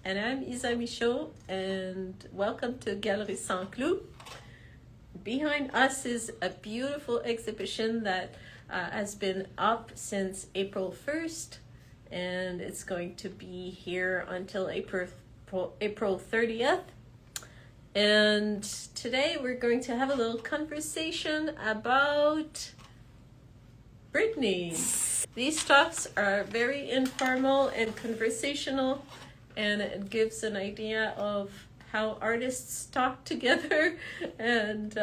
and I'm Isa Michaud, and welcome to Galerie Sans Clou. Behind us is a beautiful exhibition that has been up since April 1st, and it's going to be here until April 30th. And today we're going to have a little conversation about Brittany. These talks are very informal and conversational, and it gives an idea of how artists talk together and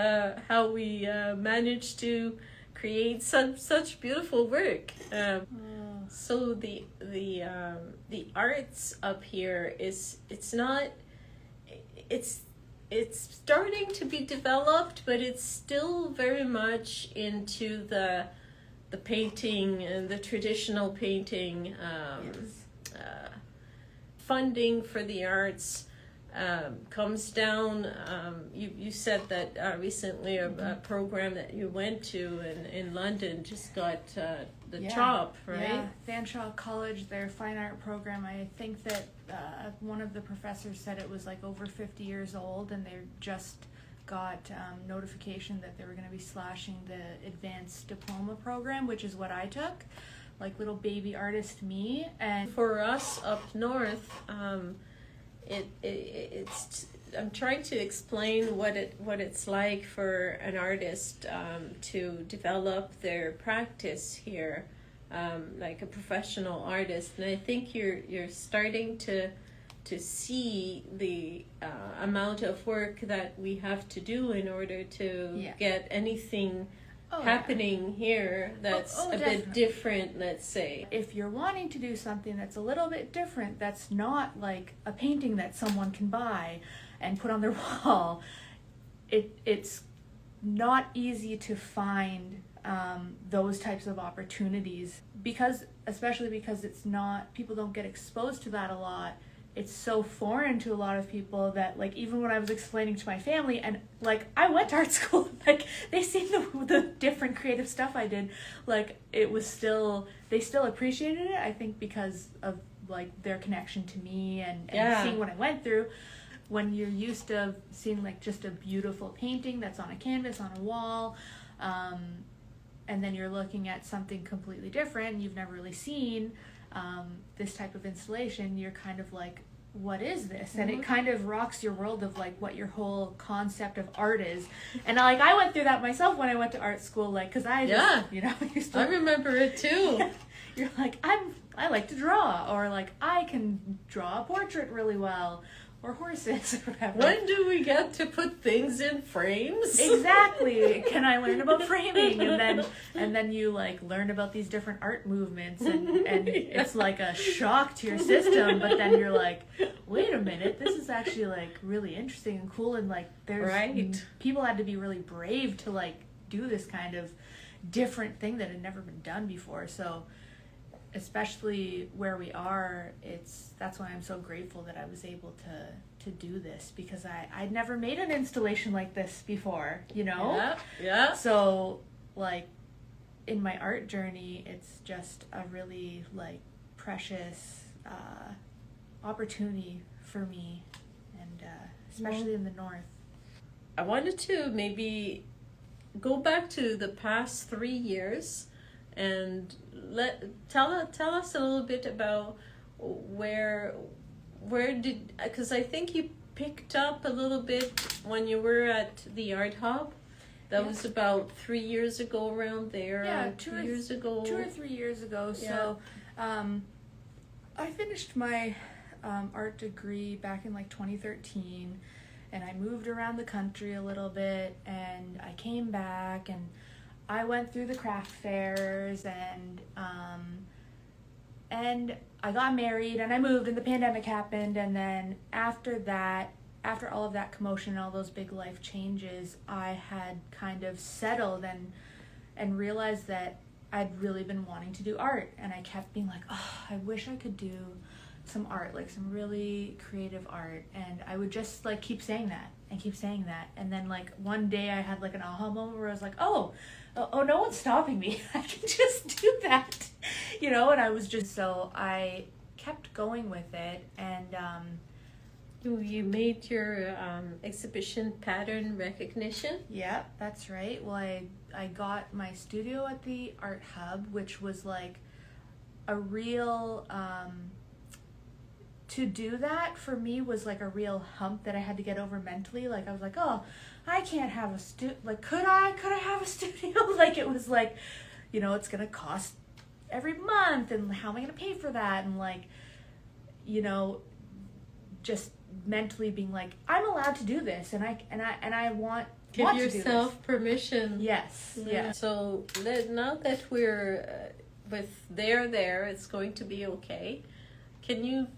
how we manage to create such beautiful work. So the arts up here it's starting to be developed, but it's still very much into the painting and the traditional painting. Funding for the arts comes down. You said that recently a program that you went to in London just got the top, right? Yeah, Fanshawe College, their fine art program. I think that one of the professors said it was like over 50 years old, and they just got notification that they were going to be slashing the advanced diploma program, which is what I took, like little baby artist me. And for us up north, it's I'm trying to explain what it's like for an artist to develop their practice here, like a professional artist, and I think you're starting to see the amount of work that we have to do in order to get anything happening here that's a bit different, let's say. If you're wanting to do something that's a little bit different, that's not like a painting that someone can buy and put on their wall, it's not easy to find those types of opportunities, especially because it's not, people don't get exposed to that a lot. It's so foreign to a lot of people that, like, even when I was explaining to my family, and like I went to art school, like they seen the different creative stuff I did, like it was they still appreciated it, I think, because of like their connection to me and seeing what I went through. When you're used to seeing like just a beautiful painting that's on a canvas, on a wall, and then you're looking at something completely different you've never really seen, this type of installation, you're kind of like, what is this? And it kind of rocks your world of like what your whole concept of art is. And like I went through that myself when I went to art school, like, because I just, used to, I remember it too. You're like, I like to draw, or like I can draw a portrait really well, or horses, or whatever. When do we get to put things in frames? Exactly. Can I learn about framing? And then you like learn about these different art movements, and it's like a shock to your system, but then you're like, wait a minute, this is actually like really interesting and cool, and like there's people had to be really brave to like do this kind of different thing that had never been done before. So especially where we are, that's why I'm so grateful that I was able to do this, because I'd never made an installation like this before, Yeah. So like in my art journey, it's just a really like precious opportunity for me, and especially in the north. I wanted to maybe go back to the past 3 years and tell us a little bit about where did, because I think you picked up a little bit when you were at the Art Hub. That was about 3 years ago, around there. Yeah, 2 years ago. 2 or 3 years ago. Yeah. So I finished my art degree back in like 2013, and I moved around the country a little bit, and I came back and I went through the craft fairs, and I got married, and I moved, and the pandemic happened, and then after all of that commotion, all those big life changes, I had kind of settled and realized that I'd really been wanting to do art, and I kept being like, oh, I wish I could do some art, like some really creative art, and I would just like keep saying that, and then like one day I had like an aha moment where I was like, oh, no one's stopping me. I can just do that, and I was just, so I kept kept going with it, and You made your exhibition pattern recognition. yeah, that's right. Well, I got my studio at the Art Hub, which was like a real to do that for me was like a real hump that I had to get over mentally. Like I was like, oh, I can't have a like could I have a studio? Like it was like, you know, it's gonna cost every month, and how am I gonna pay for that? And like, you know, just mentally being like, I'm allowed to do this, and I want Give to do yourself permission. Yes. Yeah. So now that we're with there, it's going to be okay. Can you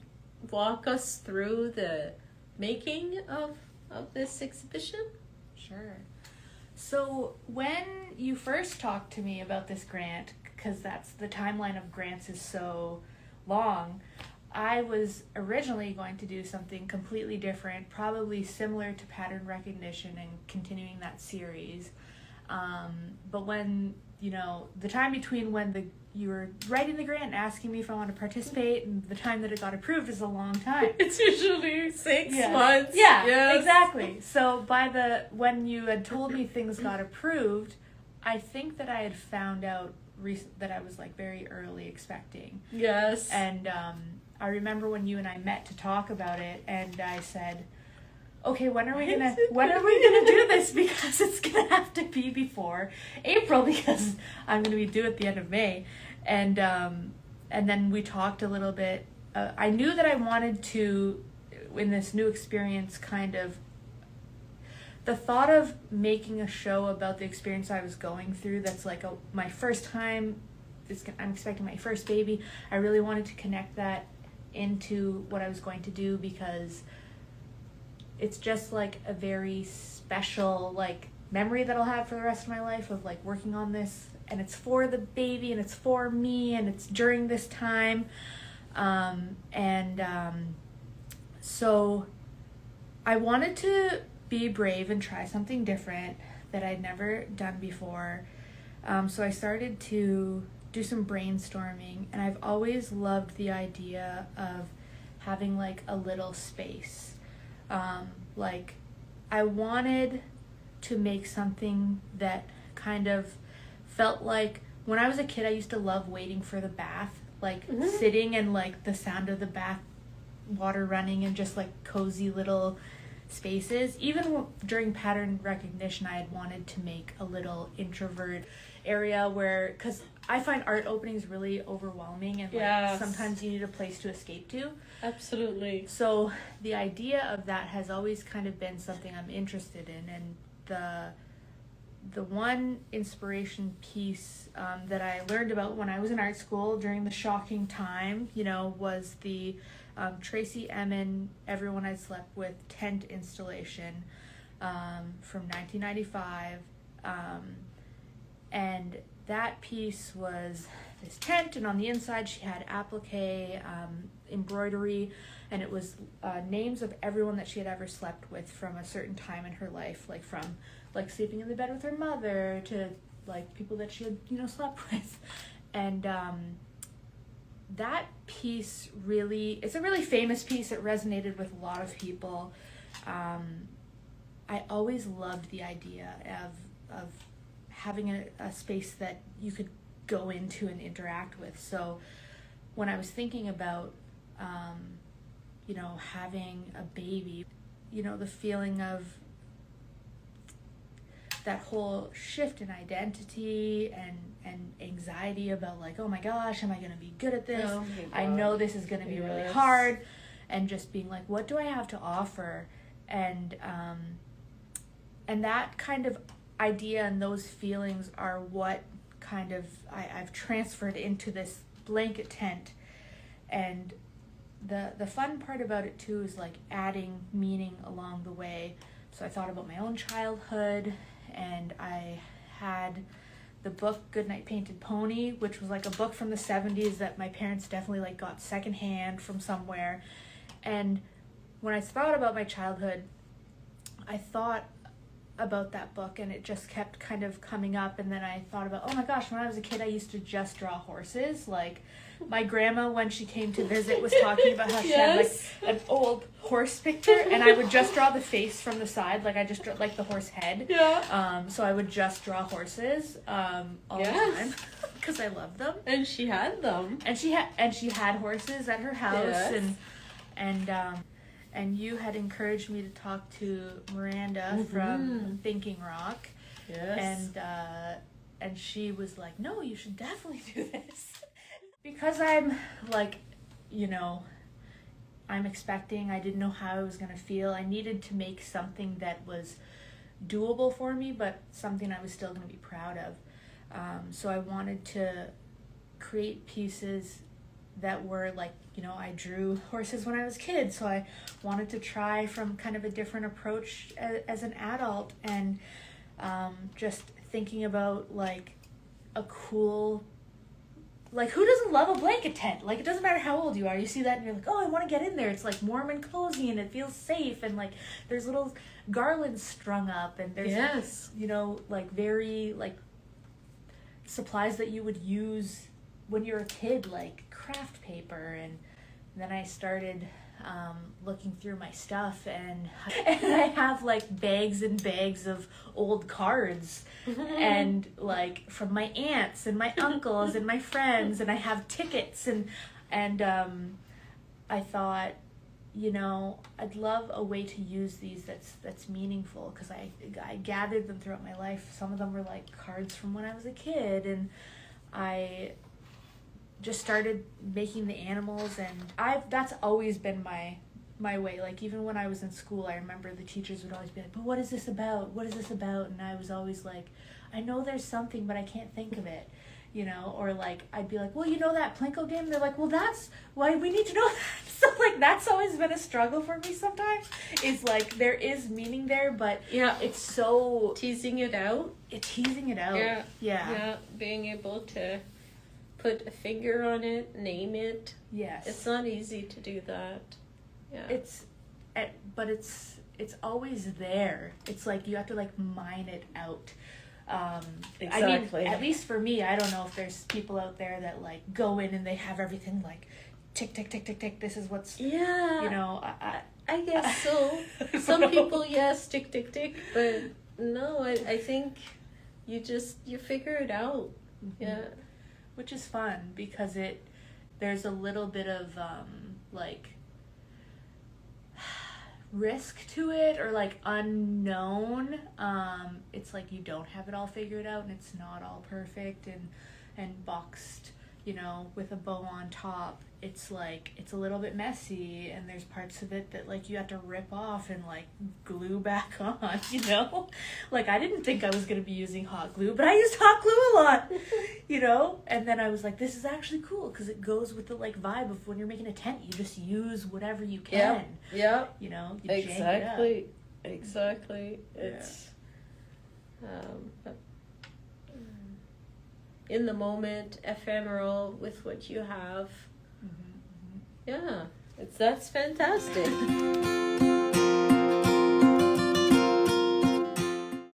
walk us through the making of this exhibition? Sure. So when you first talked to me about this grant, because that's the timeline of grants is so long, I was originally going to do something completely different, probably similar to pattern recognition and continuing that series. But when, you know, the time between when you were writing the grant and asking me if I wanted to participate and the time that it got approved is a long time. It's usually 6 Yeah. months. Yeah, Yes. exactly. So when you had told me things got approved, I think that I had found out that I was like very early expecting. Yes. And I remember when you and I met to talk about it, and I said, okay, when are we gonna do this? Because it's gonna have to be before April, because I'm gonna be due at the end of May. And then we talked a little bit. I knew that I wanted to, in this new experience, kind of the thought of making a show about the experience I was going through. That's like my first time. I'm expecting my first baby. I really wanted to connect that into what I was going to do, because it's just like a very special like memory that I'll have for the rest of my life of like working on this, and it's for the baby and it's for me and it's during this time. So I wanted to be brave and try something different that I'd never done before. So I started to do some brainstorming, and I've always loved the idea of having like a little space. Like I wanted to make something that kind of felt like when I was a kid, I used to love waiting for the bath, like sitting and like the sound of the bath water running and just like cozy little spaces. Even during pattern recognition, I had wanted to make a little introvert area where, because I find art openings really overwhelming, and like sometimes you need a place to escape to. Absolutely. So the idea of that has always kind of been something I'm interested in, and the one inspiration piece that I learned about when I was in art school during the shocking time, you know, was the Tracy Emin Everyone I Slept With tent installation from 1995. And that piece was this tent, and on the inside she had applique embroidery, and it was names of everyone that she had ever slept with from a certain time in her life, like from like sleeping in the bed with her mother to like people that she had, you know, slept with. And that piece really, it's a really famous piece. It resonated with a lot of people. I always loved the idea of having a space that you could go into and interact with. So when I was thinking about, you know, having a baby, you know, the feeling of that whole shift in identity and anxiety about like, oh my gosh, am I going to be good at this? Oh I know this is going to be really hard. And just being like, what do I have to offer? And that kind of idea and those feelings are what kind of I've transferred into this blanket tent. And the fun part about it too is like adding meaning along the way. So I thought about my own childhood, and I had the book Goodnight Painted Pony, which was like a book from the 70s that my parents definitely like got secondhand from somewhere. And when I thought about my childhood, I thought about that book, and it just kept kind of coming up. And then I thought about, oh my gosh, when I was a kid I used to just draw horses. Like my grandma, when she came to visit, was talking about how she had like an old horse picture, and I would just draw the face from the side, like I just drew like the horse head. So I would just draw horses all the time because I loved them. And she had them. And she had horses at her house. And you had encouraged me to talk to Miranda from Thinking Rock. And she was like, no, you should definitely do this. Because I'm like, you know, I'm expecting, I didn't know how I was going to feel. I needed to make something that was doable for me, but something I was still going to be proud of. So I wanted to create pieces that were like, you know, I drew horses when I was a kid, so I wanted to try from kind of a different approach as an adult, and just thinking about like a cool, like who doesn't love a blanket tent? Like it doesn't matter how old you are, you see that and you're like, oh, I want to get in there. It's like warm and cozy and it feels safe, and like there's little garlands strung up, and there's you know, like very like supplies that you would use when you're a kid, like craft paper. And then I started looking through my stuff, and I have like bags and bags of old cards and like from my aunts and my uncles and my friends, and I have tickets, and I thought, you know, I'd love a way to use these that's meaningful, because I gathered them throughout my life. Some of them were like cards from when I was a kid, and I just started making the animals, and that's always been my way. Like even when I was in school, I remember the teachers would always be like, but what is this about? What is this about? And I was always like, I know there's something, but I can't think of it. You know, or like I'd be like, well, you know that Plinko game? They're like, well, that's why we need to know that. So like that's always been a struggle for me sometimes. Is like there is meaning there, but it's so teasing it out. Yeah. Being able to put a finger on it, name it. Yes. It's not easy to do that. Yeah. But it's always there. It's like you have to like mine it out. Exactly. I mean, at least for me, I don't know if there's people out there that like go in and they have everything like tick, tick, tick, tick, tick. This is what's, you know. I guess so. Some people, yes, tick, tick, tick. But no, I think you figure it out. Mm-hmm. Yeah. Which is fun because there's a little bit of like risk to it, or like unknown. It's like you don't have it all figured out, and it's not all perfect and boxed, you know, with a bow on top. It's like it's a little bit messy, and there's parts of it that like you have to rip off and like glue back on, you know. Like I didn't think I was going to be using hot glue, but I used hot glue a lot, you know. And then I was like, this is actually cool because it goes with the like vibe of when you're making a tent. You just use whatever you can. Yep. You know. You Exactly. It's in the moment, ephemeral with what you have. Yeah, that's fantastic.